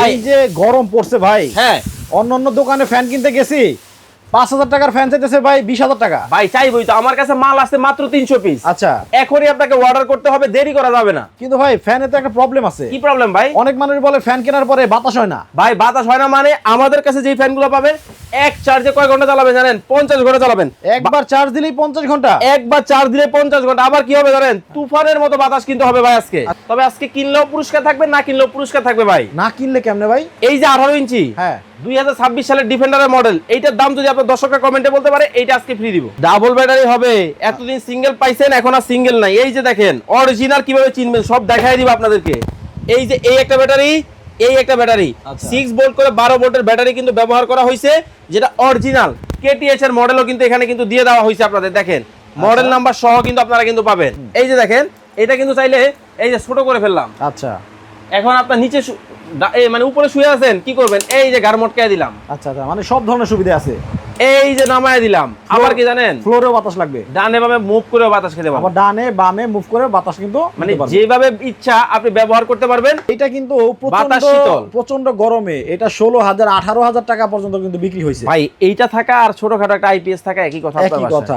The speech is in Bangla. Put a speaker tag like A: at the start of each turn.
A: এই যে গরম পড়ছে ভাই,
B: হ্যাঁ
A: অন্য দোকানে ফ্যান কিনতে গেছি 5,000 টাকার ফ্যান চাইতেছে ভাই 20,000 টাকা।
B: ভাই চাইবই তো, আমার কাছে মাল আছে মাত্র 300 পিস।
A: আচ্ছা,
B: এখনই আপনাকে অর্ডার করতে হবে, দেরি করা যাবে না।
A: কিন্তু ভাই ফ্যানে তো একটা প্রবলেম আছে।
B: কি প্রবলেম ভাই?
A: অনেক মানুষ বলে ফ্যান কেনার পরে বাতাস হয় না।
B: ভাই বাতাস হয় না মানে আমাদের কাছে যেই ফ্যানগুলো পাবেন এক চার্জে কয় ঘন্টা চালাবেন জানেন? 50 ঘন্টা চালাবেন।
A: একবার চার্জ দিলেই 50 ঘন্টা।
B: একবার চার্জ দিলে 50 ঘন্টা। আবার কি হবে জানেন? তুফানের মতো বাতাস কিনতে হবে ভাই আজকে। তবে আজকে কিনলেও পুরস্কার থাকবে, না কিনলেও পুরস্কার থাকবে ভাই।
A: না কিনলে কেমনে ভাই?
B: এই যে 18 ইঞ্চি
A: হ্যাঁ
B: 2026 সালের ডিফেন্ডারের মডেল, এইটার দাম যদি আপনার দর্শকরা কমেন্টে বলতে পারে, এইটা আজকে ফ্রি দিব। ডাবল ব্যাটারি হবে। এতদিন সিঙ্গেল পাইছেন, এখন আর সিঙ্গেল নাই। এই যে দেখেন অরিজিনাল কিভাবে চিনবেন সব দেখাই দিব আপনাদেরকে। এই যে এই একটা ব্যাটারি, এই একটা ব্যাটারি, 6 ভোল্ট করে 12 ভোল্টের ব্যাটারি কিন্তু ব্যবহার করা হয়েছে, যেটা অরিজিনাল কেটিএইচ এর মডেলও কিন্তু এখানে কিন্তু দিয়ে দেওয়া হয়েছে আপনাদের। দেখেন মডেল নাম্বার সহ কিন্তু আপনারা কিন্তু পাবেন। এই যে দেখেন এটা কিন্তু চাইলে এই যে ছোট করে ফেললাম।
A: আচ্ছা
B: এখন আপনার নিচে মানে উপরে শুয়ে আছেন, কি করবেন? এই যে গার মটকায় দিলাম।
A: আচ্ছা আচ্ছা, মানে সব ধরনের সুবিধা আছে।
B: এই যে নামায় দিলাম। আবার কি জানেন,
A: ফ্লোরেও বাতাস লাগবে,
B: ডানে বামে মুভ করেও বাতাস খেতে পারবেন।
A: আবার ডানে বামে মুভ করে বাতাস কিন্তু
B: মানে
A: নিতে পারবেন।
B: যেভাবে ইচ্ছা আপনি ব্যবহার করতে পারবেন।
A: এটা কিন্তু
B: বাতাস শীতল।
A: প্রচন্ড গরমে এটা 16,000 18,000 টাকা পর্যন্ত কিন্তু বিক্রি হয়েছে
B: ভাই এইটা থাকা আর ছোটখাটো একটা আইপিএস থাকা একই কথা।
A: একই কথা।